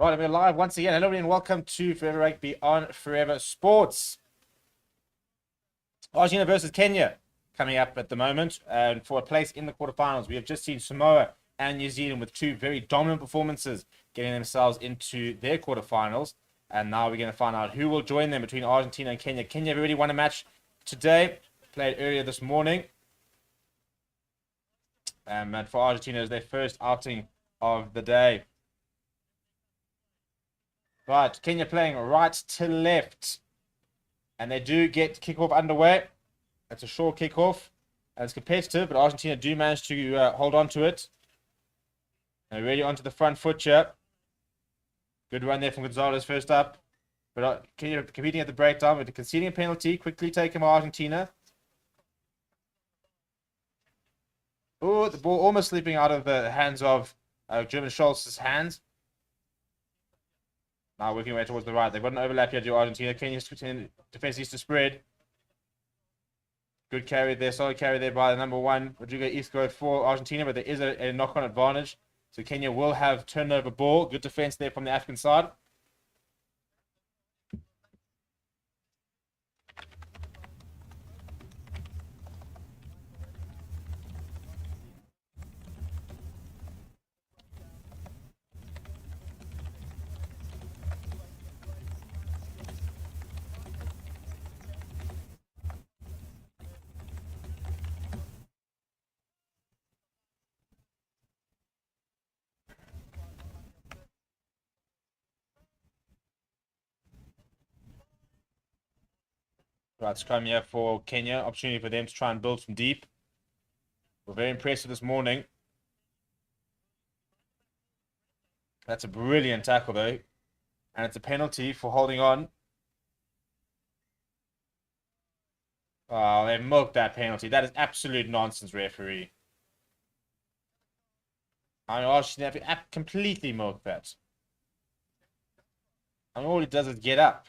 Right, we're live once again. Hello, everybody, and welcome to Forever Rugby on Forever Sports. Argentina versus Kenya coming up at the moment, and for a place in the quarterfinals. We have just seen Samoa and New Zealand with two very dominant performances getting themselves into their quarterfinals, and now we're going to find out who will join them between Argentina and Kenya. Kenya have already won a match today, played earlier this morning, and for Argentina is their first outing of the day. Right, Kenya playing right to left. And they do get kickoff underway. It's a short kickoff. And it's competitive, but Argentina do manage to hold on to it. And really onto the front foot here. Good run there from Gonzalez first up. But Kenya competing at the breakdown with conceding a penalty. Quickly taken by Argentina. Oh, the ball almost slipping out of the hands of German Schultz's hands. Now working way towards the right. They've got an overlap here to Argentina. Kenya's defense needs to spread. Good carry there. Solid carry there by the number one, Rodrigo Isco for Argentina. But there is a knock-on advantage. So Kenya will have turnover ball. Good defense there from the African side. Right, scrum here for Kenya. Opportunity for them to try and build from deep. We're very impressive this morning. That's a brilliant tackle, though. And it's a penalty for holding on. Oh, they milked that penalty. That is absolute nonsense, referee. I mean, Argentina have completely milked that. I mean, all it does is get up.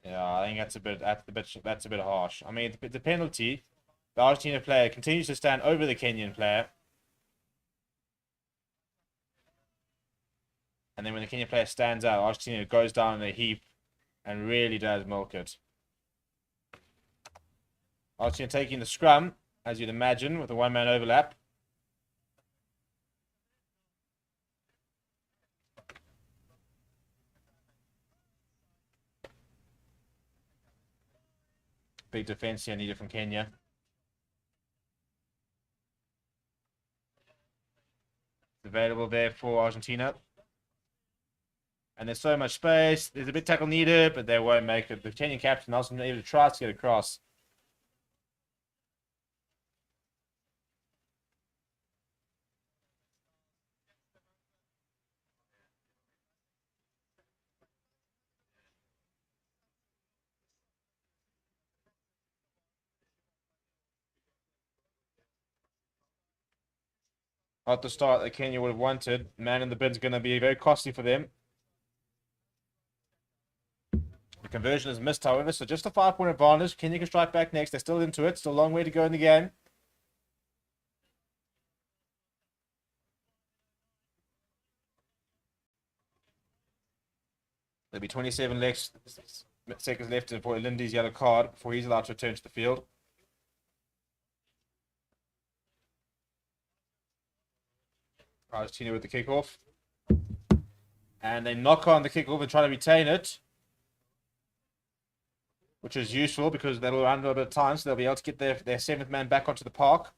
Yeah, I think that's a bit harsh. I mean, the penalty, the Argentina player continues to stand over the Kenyan player. And then when the Kenyan player stands out, Argentina goes down in a heap and really does milk it. Argentina taking the scrum, as you'd imagine, with a one-man overlap. Big defense here needed from Kenya. It's available there for Argentina. And there's so much space. There's a bit tackle needed, but they won't make it. The Kenyan captain also able to try to get across. Not the start that Kenya would have wanted. Man in the bin's going to be very costly for them. The conversion is missed, however, so just a 5-point advantage. Kenya can strike back next. They're still into it. Still a long way to go in the game. There'll be 27 seconds left for Lindy's yellow card before he's allowed to return to the field. Argentina with the kickoff. And they knock on the kickoff and try to retain it, which is useful because that'll run a little bit of time, so they'll be able to get their seventh man back onto the park.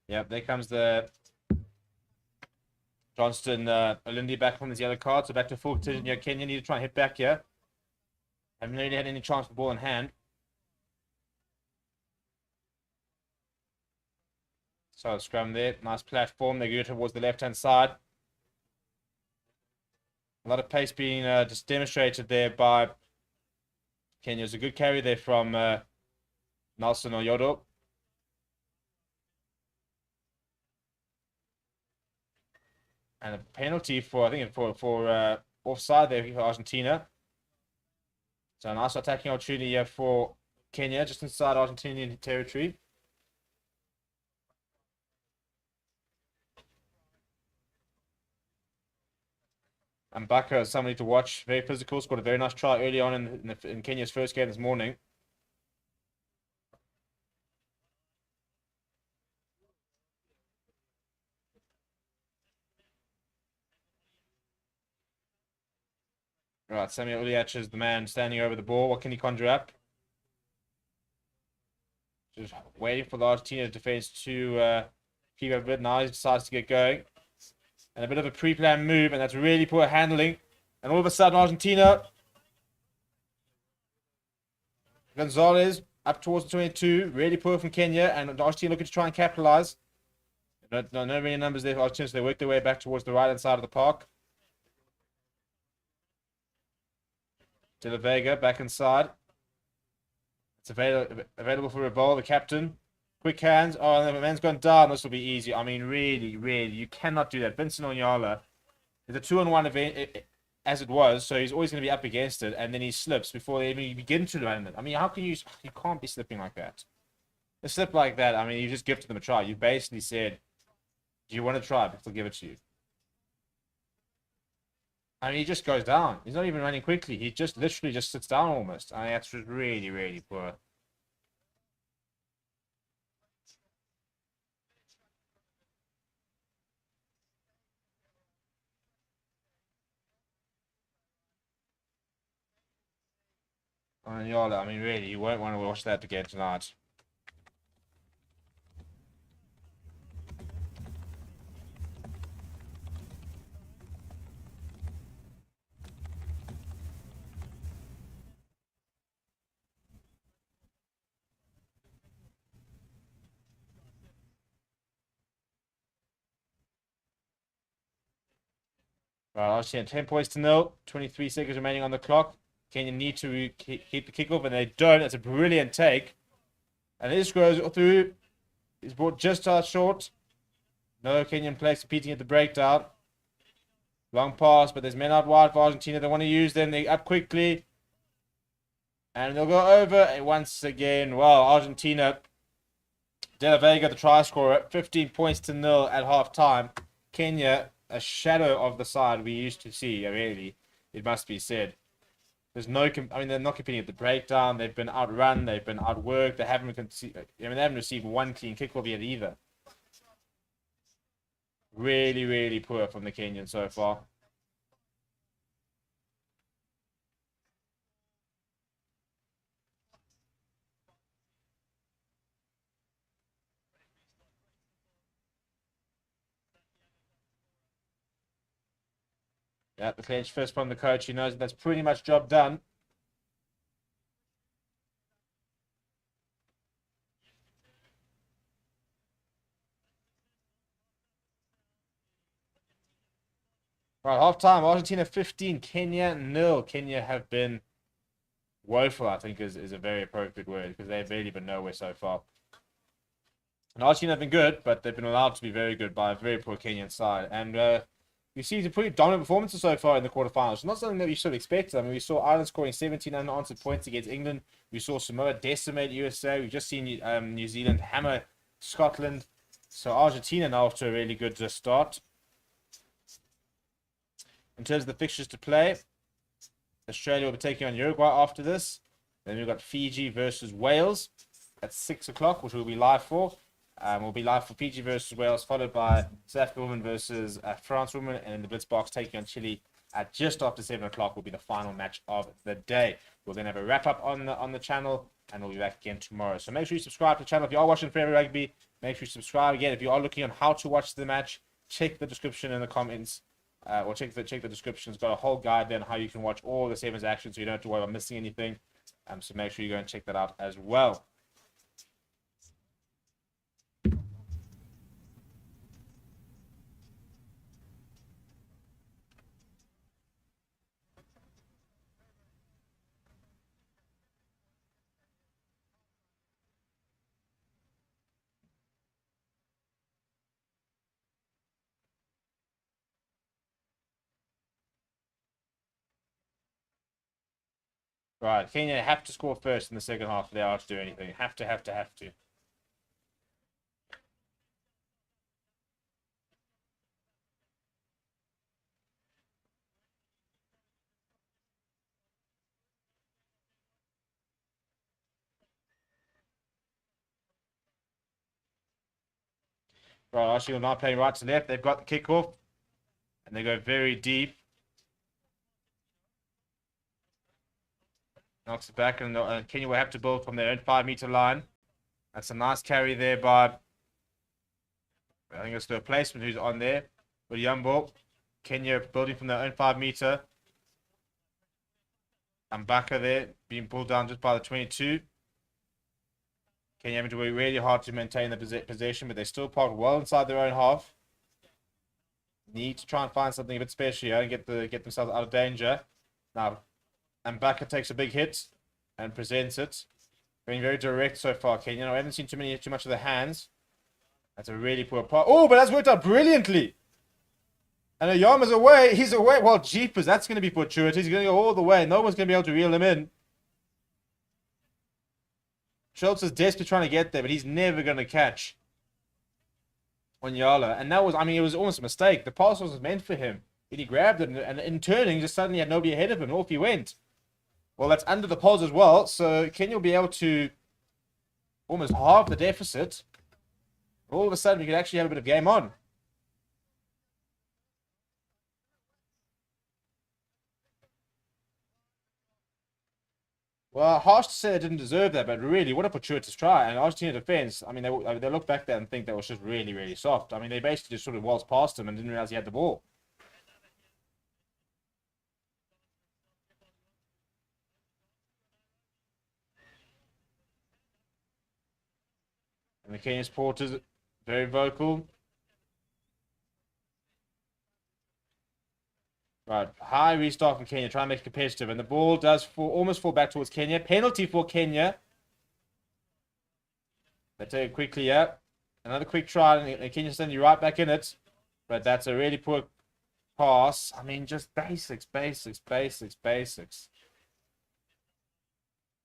Yep, there comes the Johnston Olindi back from his yellow card, so back to full position here. Kenya need to try and hit back here. Haven't really had any chance for the ball in hand. So scrum there, nice platform. They go towards the left-hand side. A lot of pace being just demonstrated there by Kenya. It's a good carry there from Nelson Oyodo. And a penalty for, I think, for offside there for Argentina. So a nice attacking opportunity here for Kenya, just inside Argentinian territory. And Baka is somebody to watch. Very physical. Scored a very nice try early on in Kenya's first game this morning. Right, Samuel Uliach is the man standing over the ball. What can he conjure up? Just waiting for the Argentina defense to keep up a bit. Now he decides to get going. And a bit of a pre-planned move, and that's really poor handling. And all of a sudden, Argentina, Gonzalez up towards the 22. Really poor from Kenya, and Argentina looking to try and capitalize. No many numbers there for Argentina, so they work their way back towards the right-hand side of the park. De La Vega back inside. It's available for Ribol, the captain. Quick hands. Oh, and the man's gone down. This will be easy. I mean, really, you cannot do that. Vincent Onyala is a 2-on-1 event as it was, so he's always going to be up against it, and then he slips before they even begin to run it. I mean, how can you can't be slipping like that. A slip like that, I mean, you just gifted them a try. You basically said, do you want to try? But they'll give it to you. I mean, he just goes down. He's not even running quickly. He just literally just sits down almost. I mean, that's just really, really poor. I mean, really, you won't want to watch that again tonight. Right, Argentina 10 points to 0. 23 seconds remaining on the clock. Kenya need to keep the kickoff, and they don't. It's a brilliant take. And this goes through. He's brought just out short. No Kenyan players competing at the breakdown. Long pass, but there's men out wide for Argentina. They want to use them. They up quickly. And they'll go over once again. Well, Argentina, De La Vega, the try scorer, 15 points to 0 at half time. Kenya, a shadow of the side we used to see, really, it must be said. There's no, I mean, they're not competing at the breakdown. They've been outrun. They've been outworked. They haven't received one clean kickoff yet either. Really, really poor from the Kenyans so far. Yeah, the clinch first from the coach. He knows that's pretty much job done. Right, half time. Argentina 15, Kenya 0. Kenya have been woeful, I think, is a very appropriate word, because they've really been nowhere so far. And Argentina have been good, but they've been allowed to be very good by a very poor Kenyan side. And you see some pretty dominant performances so far in the quarterfinals. It's not something that we should have expected. I mean, we saw Ireland scoring 17 unanswered points against England. We saw Samoa decimate USA. We've just seen New Zealand hammer Scotland. So Argentina now off to a really good start. In terms of the fixtures to play, Australia will be taking on Uruguay after this. Then we've got Fiji versus Wales at 6 o'clock, which we'll be live for. We'll be live for Fiji versus Wales, followed by South Africa women versus France women, and then the Blitzbox taking on Chile at just after 7 o'clock will be the final match of the day. We'll then have a wrap-up on the channel, and we'll be back again tomorrow. So make sure you subscribe to the channel. If you are watching Forever Rugby, make sure you subscribe. Again, if you are looking on how to watch the match, check the description in the comments. Or check the description. It's got a whole guide there on how you can watch all the Sevens action, so you don't have to worry about missing anything. So make sure you go and check that out as well. Right, Kenya have to score first in the second half if they are to do anything. Have to. Right, Arsenal not playing right to left. They've got the kickoff, and they go very deep. Knocks it back, and Kenya will have to build from their own 5-meter line. That's a nice carry there by, I think it's the replacement who's on there. With Yumbo. Kenya building from their own 5-meter. Mbaka there, being pulled down just by the 22. Kenya having to work really hard to maintain the possession, but they still parked well inside their own half. Need to try and find something a bit special here and get themselves out of danger. Now, Mbaka takes a big hit and presents it. Being very direct so far, Kenya. I haven't seen too much of the hands. That's a really poor pass. Oh, but that's worked out brilliantly. And Oyama's away. He's away. Well, jeepers, that's going to be fortuitous. He's going to go all the way. No one's going to be able to reel him in. Schultz is desperately trying to get there, but he's never going to catch Onyala. And that was, I mean, it was almost a mistake. The pass wasn't meant for him. And he grabbed it, and in turning, just suddenly had nobody ahead of him. Off he went. Well, that's under the poles as well. So Kenya will be able to almost halve the deficit. All of a sudden, we could actually have a bit of game on. Well, harsh to say they didn't deserve that, but really, what a fortuitous try. And Argentina defense, I mean, they look back there and think that was just really, really soft. I mean, they basically just sort of waltzed past him and didn't realize he had the ball. And the Kenyan supporters, very vocal. Right, high restart from Kenya, trying to make it competitive. And the ball does almost fall back towards Kenya. Penalty for Kenya. They take it quickly, yeah. Another quick try, and Kenya's sending you right back in it. But that's a really poor pass. I mean, just basics.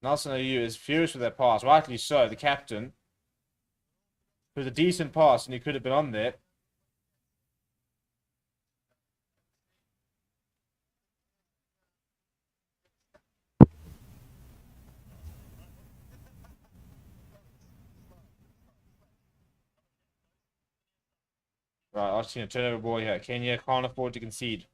Nelson Ayew is furious with that pass, rightly so. The captain. It was a decent pass, and he could have been on there. Right, Argentina turnover ball here. Kenya can't afford to concede.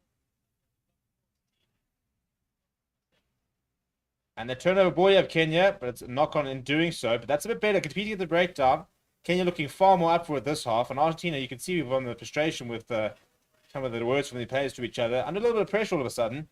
And the turnover ball of Kenya, but it's a knock on in doing so. But that's a bit better. Competing at the breakdown. Kenya looking far more up for it this half. And Argentina, you can see from the frustration with some of the words from the players to each other. Under a little bit of pressure all of a sudden.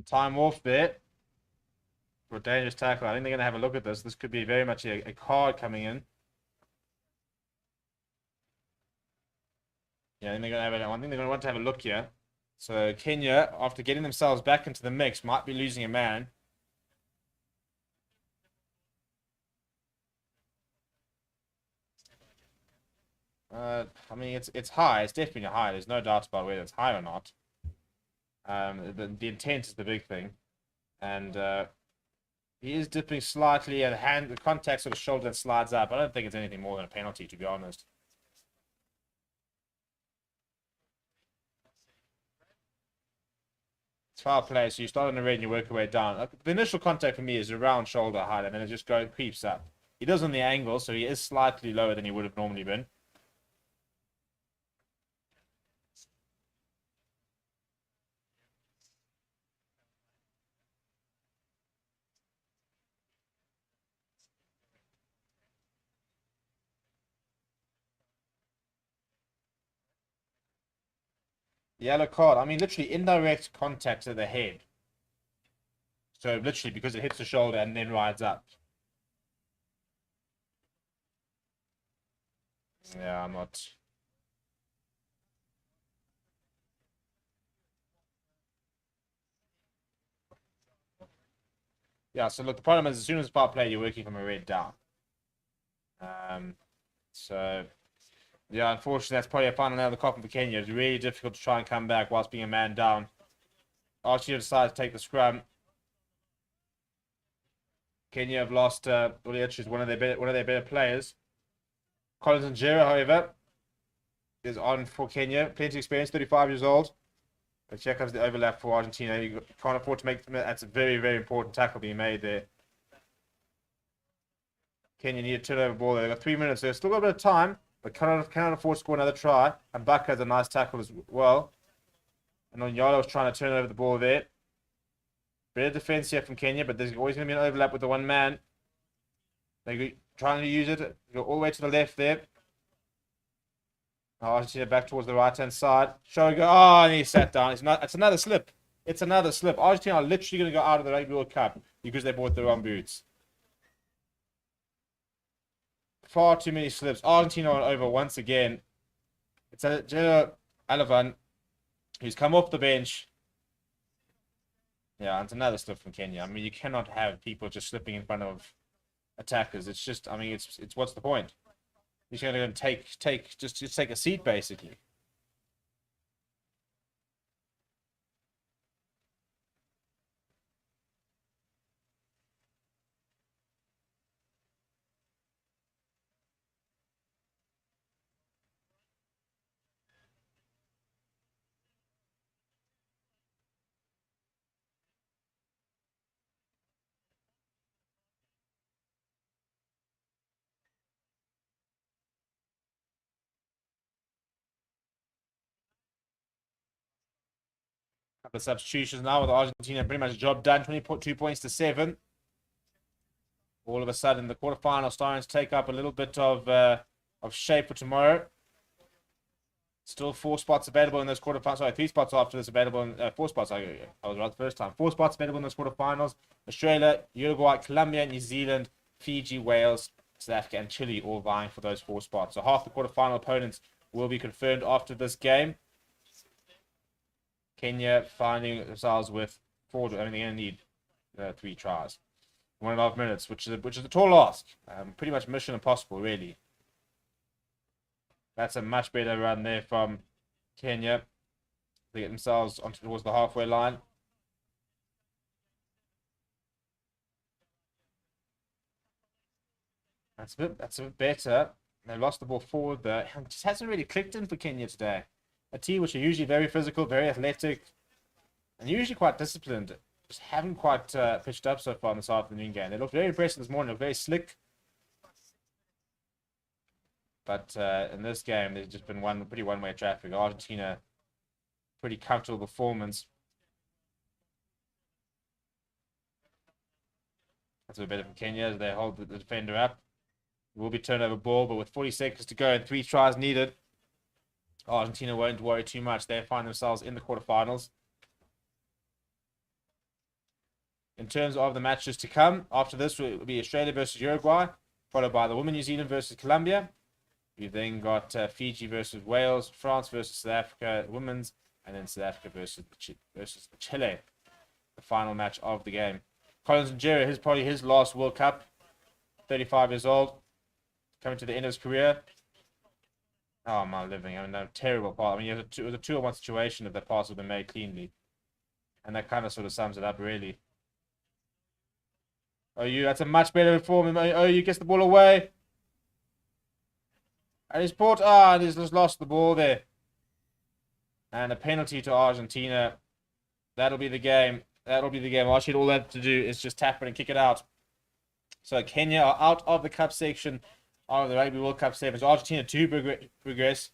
Time off there for a dangerous tackle. I think they're going to have a look at this. This could be very much a card coming in. Yeah, I think they're going to have I think they're going to want to have a look here. So Kenya, after getting themselves back into the mix, might be losing a man. I mean, it's high. It's definitely high. There's no doubt about whether it's high or not. The intent is the big thing, and he is dipping slightly, and the contact sort of shoulder and slides up. I don't think it's anything more than a penalty, to be honest. It's foul play, so you start on the red and you work your way down. The initial contact for me is around shoulder height, and then it just creeps up. He does on the angle, so he is slightly lower than he would have normally been. Yellow card. I mean, literally indirect contact to the head. So literally because it hits the shoulder and then rides up. Yeah, I'm not. Yeah, so look, the problem is as soon as a power play, you're working from a red down. So yeah, unfortunately, that's probably a final nail in the coffin for Kenya. It's really difficult to try and come back whilst being a man down. Argentina decides to take the scrum. Kenya have lost Uliachi, one of their better players. Collins and Jira, however, is on for Kenya. Plenty of experience, 35 years old. But here comes the overlap for Argentina. You can't afford to make. That's a very, very important tackle being made there. Kenya need a turnover ball. They've got 3 minutes. They've still got a bit of time, but cannot afford to score another try. And Buck has a nice tackle as well. And Onyala was trying to turn over the ball there. Better defense here from Kenya, but there's always going to be an overlap with the one man. They're trying to use it. Go all the way to the left there. Argentina back towards the right-hand side. Show go. Oh, and he sat down. It's another slip. It's another slip. Argentina are literally going to go out of the Rugby World Cup because they bought the wrong boots. Far too many slips. Argentina are over once again. It's Jero Alavan, who's come off the bench. Yeah, it's another slip from Kenya. I mean, you cannot have people just slipping in front of attackers. It's just, I mean, it's what's the point? You're going to just take a seat, basically. Couple of substitutions now with Argentina pretty much job done. 22 points to 7. All of a sudden, the quarterfinal starting to take up a little bit of shape for tomorrow. Still 4 spots available in those quarterfinals. Sorry, 3 spots after this available in 4 spots. I was right the first time. 4 spots available in those quarterfinals. Australia, Uruguay, Colombia, New Zealand, Fiji, Wales, South Africa, and Chile all vying for those 4 spots. So half the quarterfinal opponents will be confirmed after this game. Kenya finding themselves with 4. I mean, they're going to need 3 tries. 1.5 minutes, which is a tall ask. Pretty much mission impossible, really. That's a much better run there from Kenya. They get themselves towards the halfway line. That's a bit better. They lost the ball forward there. It just hasn't really clicked in for Kenya today. A team which are usually very physical, very athletic, and usually quite disciplined, just haven't quite pitched up so far in this afternoon game. They looked very impressive this morning, looked very slick. But in this game, there's just been pretty one-way traffic. Argentina, pretty comfortable performance. That's a bit better from Kenya as they hold the defender up. It will be turnover ball, but with 40 seconds to go and 3 tries needed, Argentina won't worry too much. They find themselves in the quarterfinals. In terms of the matches to come, after this will be Australia versus Uruguay, followed by the women New Zealand versus Colombia. You've then got Fiji versus Wales, France versus South Africa, women's, and then South Africa versus Chile, the final match of the game. Collins and Jerry, probably his last World Cup, 35 years old, coming to the end of his career. Oh, my living. I mean, a terrible pass. I mean, it was a 2-on-1 situation if that pass had been made cleanly. And that kind of sort of sums it up, really. That's a much better form. OU gets the ball away. And he's brought, and he's just lost the ball there. And a penalty to Argentina. That'll be the game. Argentina, all they have to do is just tap it and kick it out. So Kenya are out of the cup section of the Rugby World Cup sevens. Argentina do progress.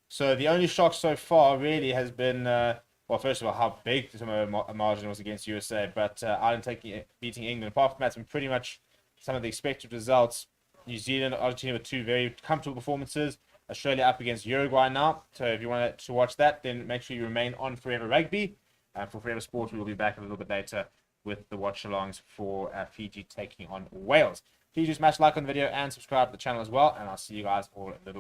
So the only shock so far really has been, well, first of all, how big the margin was against USA. But Ireland beating England. Apart from that, it's been pretty much some of the expected results. New Zealand, Argentina with 2 very comfortable performances. Australia up against Uruguay now. So if you want to watch that, then make sure you remain on Forever Rugby. For Forever Sport, we will be back a little bit later with the watch-alongs for Fiji taking on Wales. Please do smash like on the video and subscribe to the channel as well, and I'll see you guys all in a little bit.